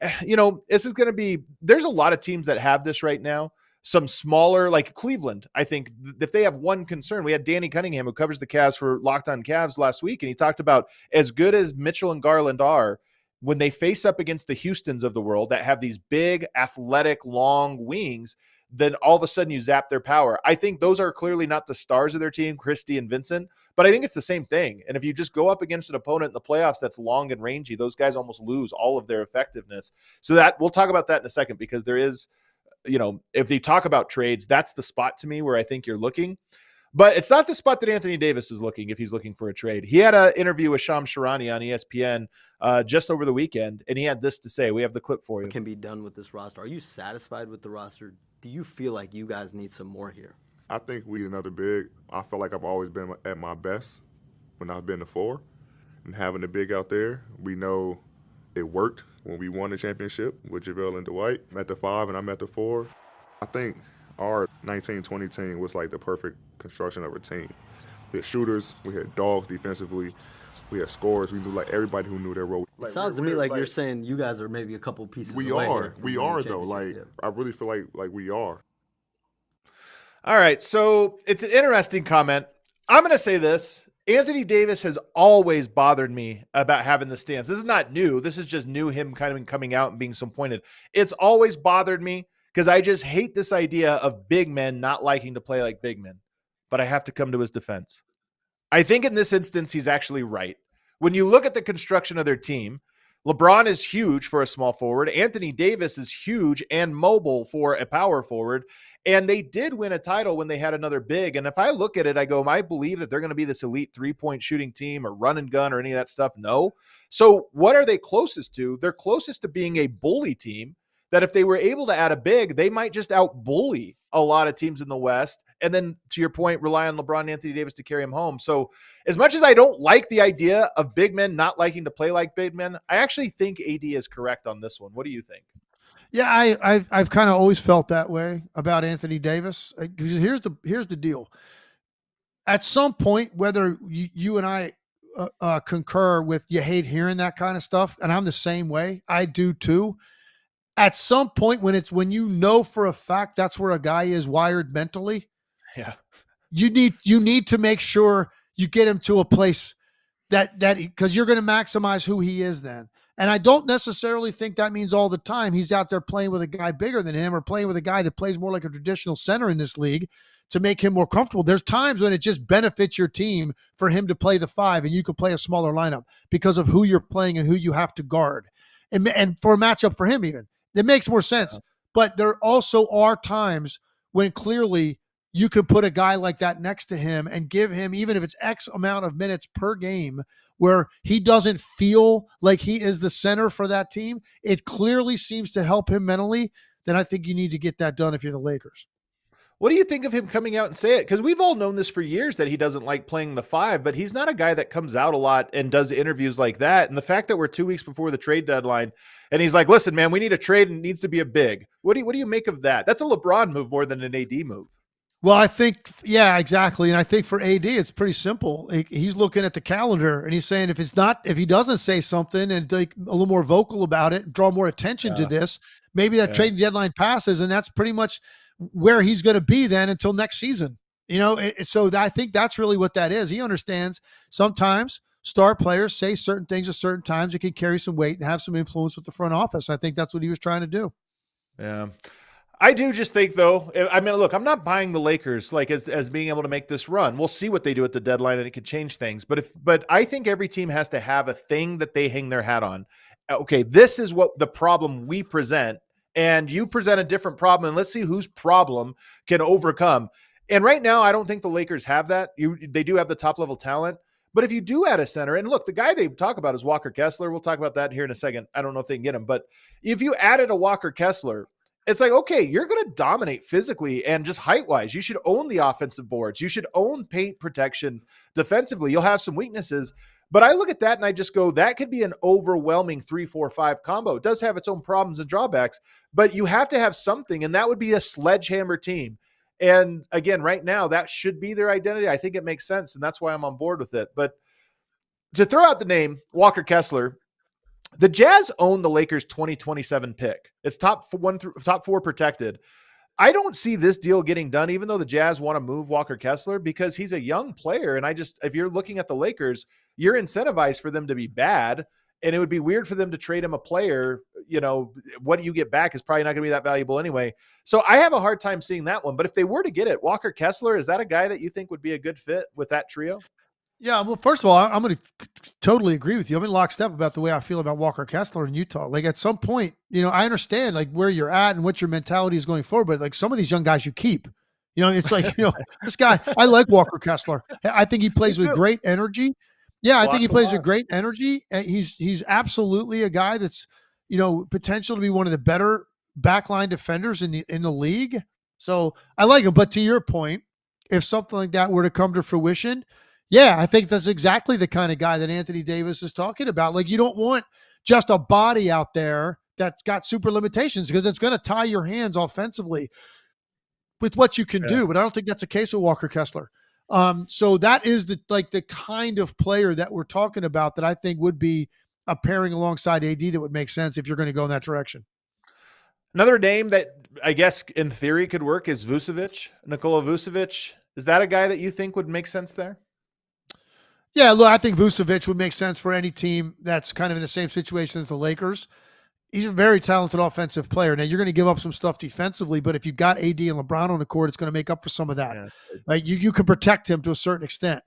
this is going to be, there's a lot of teams that have this right now. Some smaller, like Cleveland, I think if they have one concern, we had Danny Cunningham, who covers the Cavs for Locked On Cavs last week, and he talked about as good as Mitchell and Garland are, when they face up against the Houstons of the world that have these big, athletic, long wings, then all of a sudden you zap their power. I think those are clearly not the stars of their team, Christie and Vincent, but I think it's the same thing. And if you just go up against an opponent in the playoffs that's long and rangy, those guys almost lose all of their effectiveness. So that we'll talk about that in a second, because there is, if they talk about trades, that's the spot to me where I think you're looking. But it's not the spot that Anthony Davis is looking if he's looking for a trade. He had an interview with Shams Charania on ESPN just over the weekend, and he had this to say. We have the clip for you. What can be done with this roster? Are you satisfied with the roster? Do you feel like you guys need some more here? I think we need another big. I feel like I've always been at my best when I've been the 4. And having a big out there, we know it worked when we won the championship with JaVale and Dwight. I'm at the 5 and I'm at the 4. I think our 19-20 team was like the perfect construction of a team. We had shooters, we had dogs defensively, we had scorers. We knew like everybody who knew their role. It sounds to me like you're saying you guys are maybe a couple pieces away. We are though. Like I really feel like we are. All right, so it's an interesting comment. I'm going to say this. Anthony Davis has always bothered me about having the stance. This is not new. This is just new, him kind of coming out and being so pointed. It's always bothered me because I just hate this idea of big men not liking to play like big men. But I have to come to his defense. I think in this instance, he's actually right. When you look at the construction of their team, LeBron is huge for a small forward. Anthony Davis is huge and mobile for a power forward. And they did win a title when they had another big. And if I look at it, I go, I believe that they're going to be this elite 3-point shooting team or run and gun or any of that stuff. No. So what are they closest to? They're closest to being a bully team that if they were able to add a big, they might just out-bully a lot of teams in the West. And then to your point, rely on LeBron and Anthony Davis to carry him home. So as much as I don't like the idea of big men not liking to play like big men, I actually think AD is correct on this one. What do you think? Yeah, I've kind of always felt that way about Anthony Davis. Because here's the deal. At some point, whether you and I concur with you hate hearing that kind of stuff, and I'm the same way. I do too. At some point when you know for a fact that's where a guy is wired mentally, yeah, you need to make sure you get him to a place that because you're going to maximize who he is then. And I don't necessarily think that means all the time he's out there playing with a guy bigger than him or playing with a guy that plays more like a traditional center in this league to make him more comfortable. There's times when it just benefits your team for him to play the 5 and you could play a smaller lineup because of who you're playing and who you have to guard. And for a matchup for him even. It makes more sense. But there also are times when clearly you could put a guy like that next to him and give him, even if it's X amount of minutes per game, where he doesn't feel like he is the center for that team. It clearly seems to help him mentally. Then I think you need to get that done if you're the Lakers. What do you think of him coming out and say it? Because we've all known this for years that he doesn't like playing the 5, but he's not a guy that comes out a lot and does interviews like that. And the fact that we're 2 weeks before the trade deadline and he's like, listen, man, we need a trade and it needs to be a big. What do you make of that? That's a LeBron move more than an AD move. Well, I think, yeah, exactly. And I think for AD, it's pretty simple. He's looking at the calendar and he's saying if he doesn't say something and like a little more vocal about it, draw more attention to this, maybe that trade deadline passes, and that's pretty much where he's going to be then until next season. So I think that's really what that is. He understands sometimes star players say certain things at certain times. It can carry some weight and have some influence with the front office. I think that's what he was trying to do. Yeah. I do just think, though, I mean, look, I'm not buying the Lakers like as being able to make this run. We'll see what they do at the deadline, and it could change things. But I think every team has to have a thing that they hang their hat on. Okay, this is what the problem we present, and you present a different problem, and let's see whose problem can overcome. And right now, I don't think the Lakers have that. They do have the top-level talent. But if you do add a center, and look, the guy they talk about is Walker Kessler. We'll talk about that here in a second. I don't know if they can get him. But if you added a Walker Kessler, it's like, okay, you're going to dominate physically and just height-wise. You should own the offensive boards. You should own paint protection defensively. You'll have some weaknesses. But I look at that and I just go, that could be an overwhelming 3-4-5 combo. It does have its own problems and drawbacks, but you have to have something, and that would be a sledgehammer team. And again, right now, that should be their identity. I think it makes sense, and that's why I'm on board with it. But to throw out the name, Walker Kessler, the Jazz own the Lakers 2027 pick. It's top 4 protected. I don't see this deal getting done, even though the Jazz want to move Walker Kessler, because he's a young player. And if you're looking at the Lakers, you're incentivized for them to be bad. And it would be weird for them to trade him a player. What you get back is probably not going to be that valuable anyway. So I have a hard time seeing that one. But if they were to get it, Walker Kessler, is that a guy that you think would be a good fit with that trio? Yeah, well, first of all, I'm going to totally agree with you. I'm in lockstep about the way I feel about Walker Kessler in Utah. Like at some point, I understand like where you're at and what your mentality is going forward, but like some of these young guys you keep. It's like, this guy, I like Walker Kessler. I think he plays with great energy. Yeah, I think he plays with great energy. And he's absolutely a guy that's, potential to be one of the better backline defenders in the league. So I like him. But to your point, if something like that were to come to fruition, yeah, I think that's exactly the kind of guy that Anthony Davis is talking about. Like, you don't want just a body out there that's got super limitations because it's going to tie your hands offensively with what you can do. But I don't think that's the case with Walker Kessler. So that is the kind of player that we're talking about that I think would be a pairing alongside AD that would make sense if you're going to go in that direction. Another name that I guess in theory could work is Vucevic, Nikola Vucevic. Is that a guy that you think would make sense there? Yeah, look, I think Vucevic would make sense for any team that's kind of in the same situation as the Lakers. He's a very talented offensive player. Now, you're going to give up some stuff defensively, but if you've got AD and LeBron on the court, it's going to make up for some of that. Yeah. Right? You can protect him to a certain extent.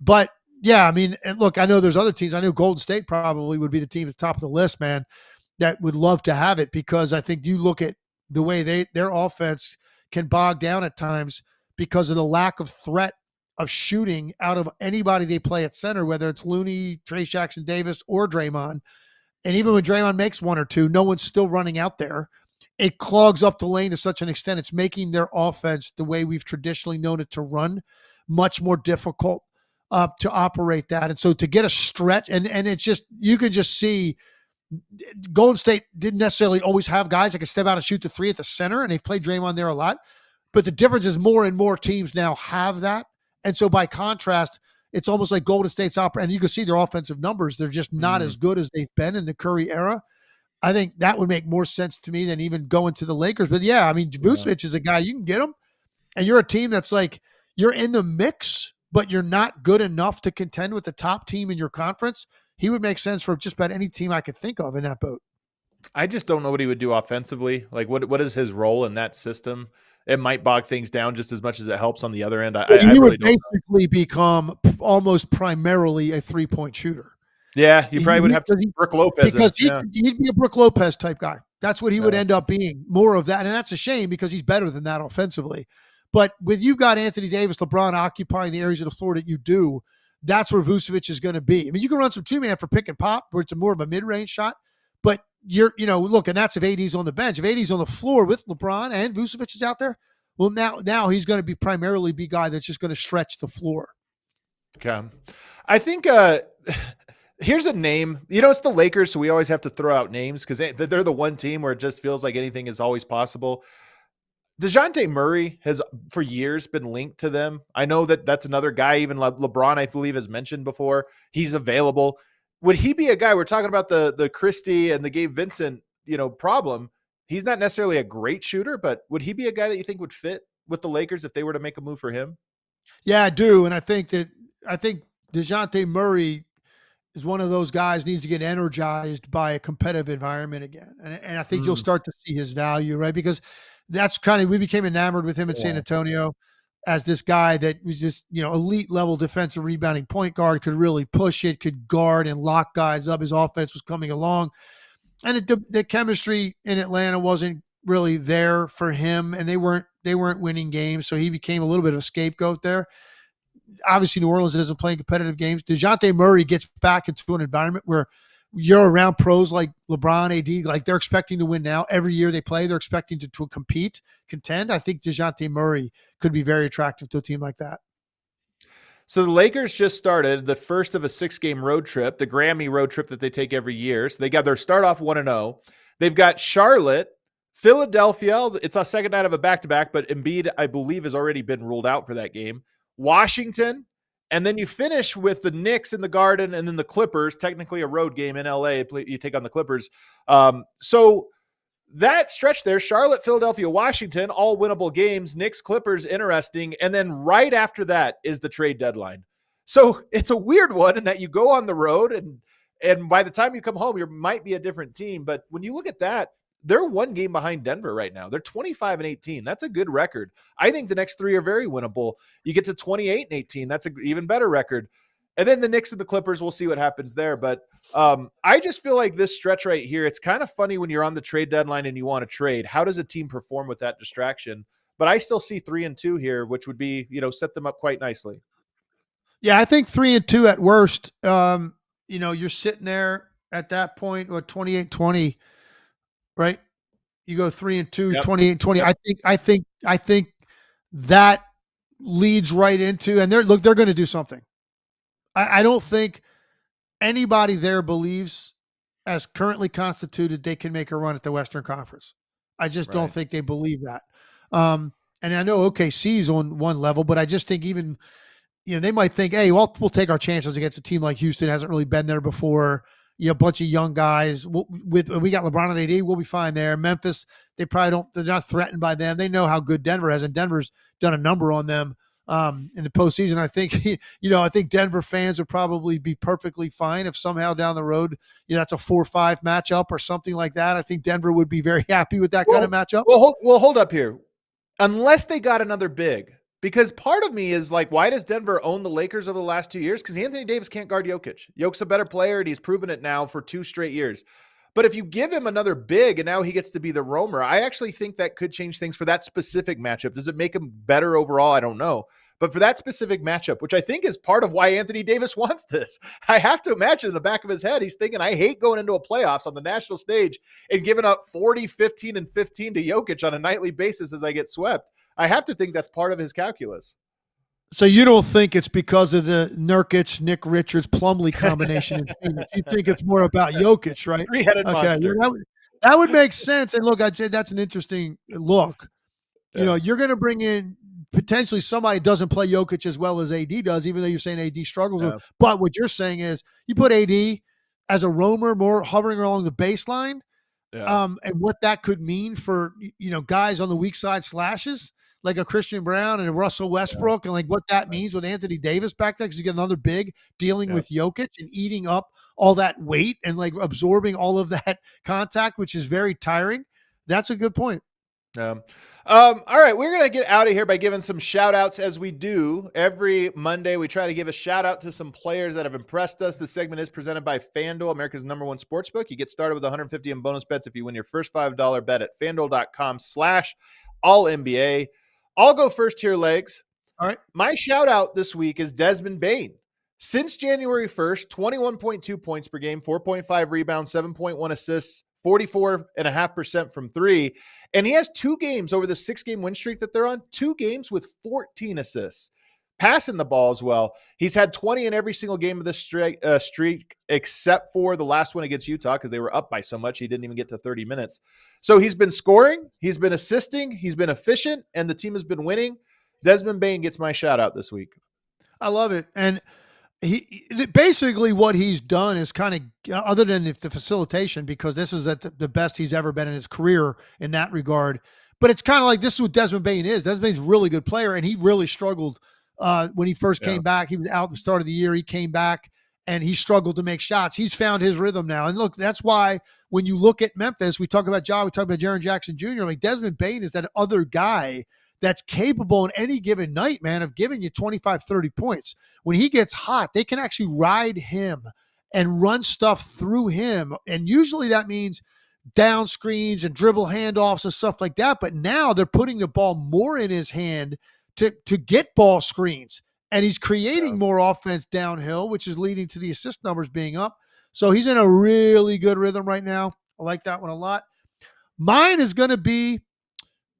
But, yeah, I mean, and look, I know there's other teams. I know Golden State probably would be the team at the top of the list, man, that would love to have it because I think you look at the way their offense can bog down at times because of the lack of threat of shooting out of anybody they play at center, whether it's Looney, Trace Jackson Davis, or Draymond. And even when Draymond makes one or two, no one's still running out there. It clogs up the lane to such an extent. It's making their offense, the way we've traditionally known it to run, much more difficult to operate that. And so to get a stretch, and it's just, you can just see Golden State didn't necessarily always have guys that could step out and shoot the three at the center, and they've played Draymond there a lot. But the difference is more and more teams now have that. And so by contrast, it's almost like Golden State's opera, and you can see their offensive numbers. They're just not as good as they've been in the Curry era. I think that would make more sense to me than even going to the Lakers. But yeah, I mean, Vucevic is a guy, you can get him, and you're a team that's like, you're in the mix, but you're not good enough to contend with the top team in your conference. He would make sense for just about any team I could think of in that boat. I just don't know what he would do offensively. Like, what is his role in that system? It might bog things down just as much as it helps on the other end. I really would basically become almost primarily a three-point shooter. Yeah, you probably would have to Brook Lopez. Because he'd be a Brook Lopez type guy. That's what he would end up being, more of that. And that's a shame because he's better than that offensively. But with you've got Anthony Davis, LeBron occupying the areas of the floor that you do, that's where Vucevic is going to be. I mean, you can run some two-man for pick and pop where it's more of a mid-range shot. But look, and that's if AD's on the bench. If AD's on the floor with LeBron and Vucevic is out there, Well, now he's going to primarily be guy that's just going to stretch the floor. Okay. I think here's a name. It's the Lakers, so we always have to throw out names because they're the one team where it just feels like anything is always possible. Dejounte Murray has for years been linked to them. I know that's another guy, even LeBron, I believe, has mentioned before. He's available. Would he be a guy? We're talking about the Christie and the Gabe Vincent, problem. He's not necessarily a great shooter, but would he be a guy that you think would fit with the Lakers if they were to make a move for him? Yeah, I do. And I think Dejounte Murray is one of those guys needs to get energized by a competitive environment again. And I think you'll start to see his value, right? Because that's we became enamored with him in San Antonio as this guy that was just, elite level defensive rebounding point guard, could really push it, could guard and lock guys up. His offense was coming along. And the chemistry in Atlanta wasn't really there for him, and they weren't winning games. So he became a little bit of a scapegoat there. Obviously, New Orleans isn't playing competitive games. Dejounte Murray gets back into an environment where you're around pros like LeBron, AD, like they're expecting to win now. Every year they play, they're expecting to compete, contend. I think Dejounte Murray could be very attractive to a team like that. So the Lakers just started the first of a 6-game road trip, the Grammy road trip that they take every year. So they got their start off 1-0. They've got Charlotte, Philadelphia. It's a second night of a back-to-back, but Embiid, I believe, has already been ruled out for that game. Washington, and then you finish with the Knicks in the Garden, and then the Clippers, technically a road game in LA. You take on the Clippers. So that stretch there, Charlotte, Philadelphia, Washington, all winnable games. Knicks, Clippers, interesting. And then right after that is the trade deadline. So it's a weird one in that you go on the road, and by the time you come home, you might be a different team. But when you look at that, they're one game behind Denver right now. They're 25-18. That's a good record. I think the next 3 are very winnable. You get to 28-18. That's an even better record. And then the Knicks and the Clippers, we'll see what happens there. But I just feel like this stretch right here, it's kind of funny when you're on the trade deadline and you want to trade. How does a team perform with that distraction? But I still see 3-2 here, which would be, set them up quite nicely. Yeah, I think 3-2 at worst. You're sitting there at that point, or 28-20, right? You go 3-2, Yep. 28-20. Yep. I think that leads right into, and they're going to do something. I don't think anybody there believes, as currently constituted, they can make a run at the Western Conference. I just don't think they believe that. And I know OKC's on one level, but I just think even, they might think, hey, we'll take our chances against a team like Houston. Hasn't really been there before. A bunch of young guys. We got LeBron and AD, we'll be fine there. Memphis, they're not threatened by them. They know how good Denver has, and Denver's done a number on them in the postseason. I think, I think Denver fans would probably be perfectly fine if somehow down the road, that's a 4-5 matchup or something like that. I think Denver would be very happy with that kind of matchup. Well, hold up here. Unless they got another big. Because part of me is like, why does Denver own the Lakers over the last 2 years? Because Anthony Davis can't guard Jokic. Jokic's a better player, and he's proven it now for 2 straight years. But if you give him another big and now he gets to be the roamer, I actually think that could change things for that specific matchup. Does it make him better overall? I don't know. But for that specific matchup, which I think is part of why Anthony Davis wants this, I have to imagine in the back of his head, he's thinking, I hate going into a playoffs on the national stage and giving up 40, 15, and 15 to Jokic on a nightly basis as I get swept. I have to think that's part of his calculus. So you don't think it's because of the Nurkic, Nick Richards, Plumlee combination? You think it's more about Jokic, right? Three-headed monster. That would make sense. And look, I'd say that's an interesting look. Yeah. You're going to bring in potentially somebody doesn't play Jokic as well as AD does, even though you're saying AD struggles. Yeah. But what you're saying is you put AD as a roamer, more hovering along the baseline, and what that could mean for, guys on the weak side slashes, like a Christian Brown and a Russell Westbrook, and like what that means with Anthony Davis back there, because you get another big dealing with Jokic and eating up all that weight and like absorbing all of that contact, which is very tiring. That's a good point. All right, we're going to get out of here by giving some shout outs as we do every Monday. We try to give a shout out to some players that have impressed us. This segment is presented by FanDuel, America's #1 sportsbook. You get started with $150 in bonus bets if you win your first $5 bet at FanDuel.com/AllNBA. I'll go first here, Legs. All right. My shout out this week is Desmond Bane. Since January 1st, 21.2 points per game, 4.5 rebounds, 7.1 assists, 44.5% from three. And he has 2 games over the 6-game win streak that they're on, 2 games with 14 assists. Passing the ball as well. He's had 20 in every single game of this streak, except for the last one against Utah because they were up by so much he didn't even get to 30 minutes. So he's been scoring, he's been assisting, he's been efficient, and the team has been winning. Desmond Bane gets my shout out this week. I love it. And he basically what he's done is kind of, other than the facilitation, because this is at the best he's ever been in his career in that regard. But it's kind of like this is what Desmond Bane is. Desmond Bane's a really good player, and he really struggled when he first came back. He was out at the start of the year. He came back and he struggled to make shots. He's found his rhythm now. And look, that's why when you look at Memphis, we talk about Ja, we talk about Jaren Jackson Jr. Like Desmond Bane is that other guy that's capable on any given night, man, of giving you 25, 30 points. When he gets hot, they can actually ride him and run stuff through him. And usually that means down screens and dribble handoffs and stuff like that. But now they're putting the ball more in his hand to get ball screens. And he's creating more offense downhill, which is leading to the assist numbers being up. So he's in a really good rhythm right now. I like that one a lot. Mine is going to be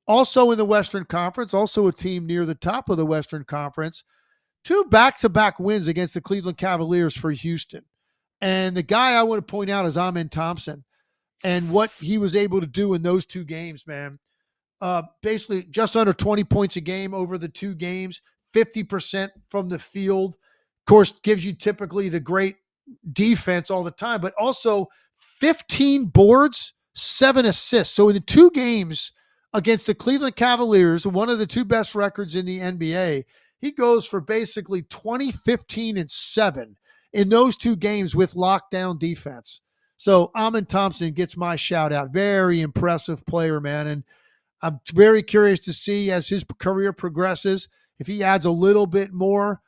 also in the Western Conference, also a team near the top of the Western Conference. 2 back-to-back wins against the Cleveland Cavaliers for Houston. And the guy I want to point out is Amen Thompson and what he was able to do in those 2 games, man. Basically just under 20 points a game over the 2 games, 50% from the field. Of course, gives you typically the great defense all the time, but also 15 boards, 7 assists. So in the 2 games against the Cleveland Cavaliers, one of the 2 best records in the NBA, he goes for basically 20, 15, and 7 in those 2 games with lockdown defense. So Amen Thompson gets my shout out. Very impressive player, man. And I'm very curious to see as his career progresses, if he adds a little bit more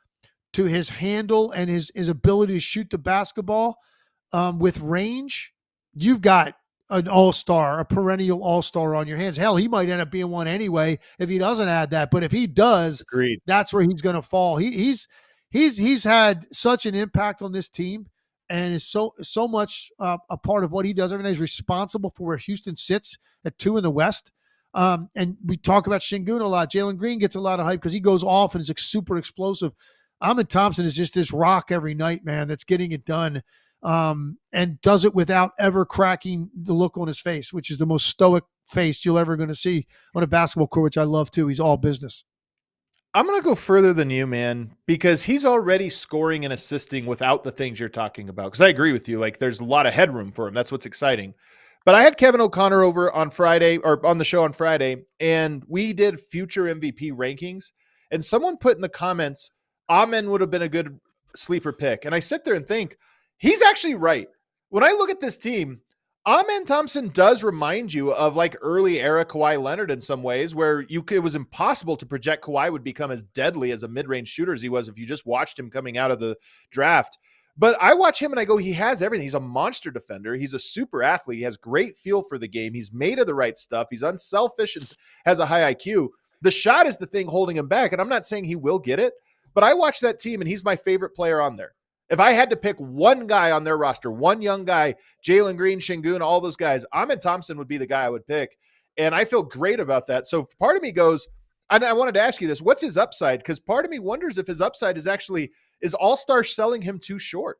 to his handle and his ability to shoot the basketball with range. You've got an all-star, a perennial all-star on your hands. Hell, he might end up being one anyway if he doesn't add that. But if he does, Agreed. That's where he's going to fall. He's had such an impact on this team and is so much a part of what he does every day. He's responsible for where Houston sits at 2 in the West. And we talk about Şengün a lot. Jalen Green gets a lot of hype because he goes off and is super explosive. Amen Thompson is just this rock every night, man, that's getting it done. And does it without ever cracking the look on his face, which is the most stoic face you're ever going to see on a basketball court, which I love too. He's all business. I'm going to go further than you, man, because he's already scoring and assisting without the things you're talking about. Because I agree with you. Like, there's a lot of headroom for him. That's what's exciting. But I had Kevin O'Connor over on Friday, or on the show on Friday, and we did future MVP rankings. And someone put in the comments, Amen would have been a good sleeper pick. And I sit there and think, he's actually right. When I look at this team, Amen Thompson does remind you of like early era Kawhi Leonard in some ways, where it was impossible to project Kawhi would become as deadly as a mid-range shooter as he was if you just watched him coming out of the draft. But I watch him and I go, he has everything. He's a monster defender. He's a super athlete. He has great feel for the game. He's made of the right stuff. He's unselfish and has a high IQ. The shot is the thing holding him back. And I'm not saying he will get it, but I watch that team and he's my favorite player on there. If I had to pick one guy on their roster, one young guy, Jalen Green, Şengün, all those guys, Amen Thompson would be the guy I would pick. And I feel great about that. So part of me goes, and I wanted to ask you this, what's his upside? Because part of me wonders if his upside is All-Star selling him too short?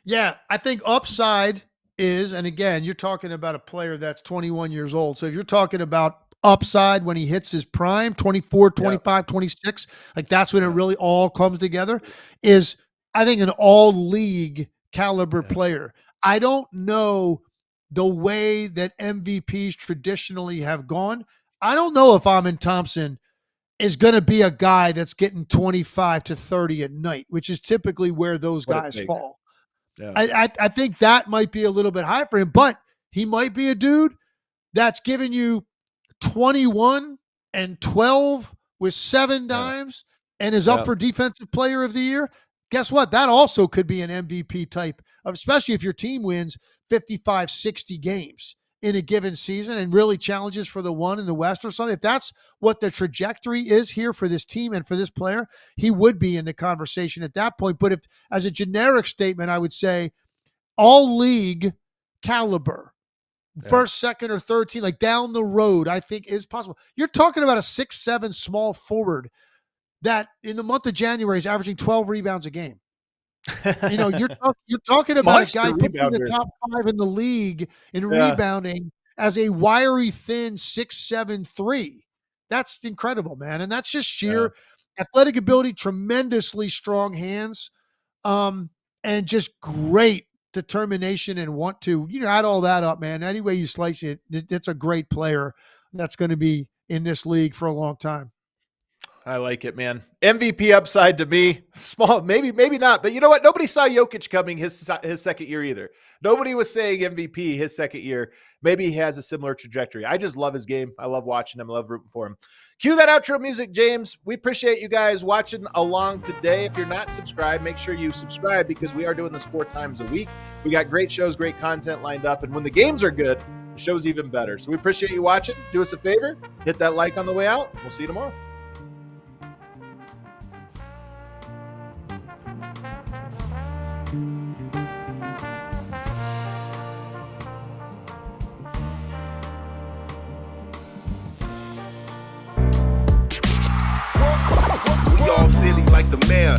Yeah, I think upside is, and again, you're talking about a player that's 21 years old. So if you're talking about upside when he hits his prime, 24, 25, 26, like that's when it really all comes together, is I think an all-league caliber player. I don't know the way that MVPs traditionally have gone. I don't know if Amen Thompson is going to be a guy that's getting 25 to 30 at night, which is typically where those guys fall. Yeah. I think that might be a little bit high for him, but he might be a dude that's giving you 21 and 12 with 7 dimes and is up for Defensive Player of the Year. Guess what? That also could be an MVP type, especially if your team wins 55, 60 games in a given season and really challenges for the one in the West or something. If that's what the trajectory is here for this team and for this player, he would be in the conversation at that point. But if, as a generic statement, I would say all league caliber, first, second, or third team, like down the road, I think is possible. You're talking about a 6'7" small forward that in the month of January is averaging 12 rebounds a game. You're talking about Monster a guy put in the rebounder. top 5 in the league in rebounding as a wiry, thin 6'7" 3. That's incredible, man. And that's just sheer athletic ability, tremendously strong hands, and just great determination and want to. Add all that up, man. Any way you slice it, it's a great player that's going to be in this league for a long time. I like it, man. MVP upside to me. Small, maybe not. But you know what? Nobody saw Jokic coming his second year either. Nobody was saying MVP his second year. Maybe he has a similar trajectory. I just love his game. I love watching him. I love rooting for him. Cue that outro music, James. We appreciate you guys watching along today. If you're not subscribed, make sure you subscribe because we are doing this 4 times a week. We got great shows, great content lined up. And when the games are good, the show's even better. So we appreciate you watching. Do us a favor. Hit that like on the way out. We'll see you tomorrow. We all silly like the mayor.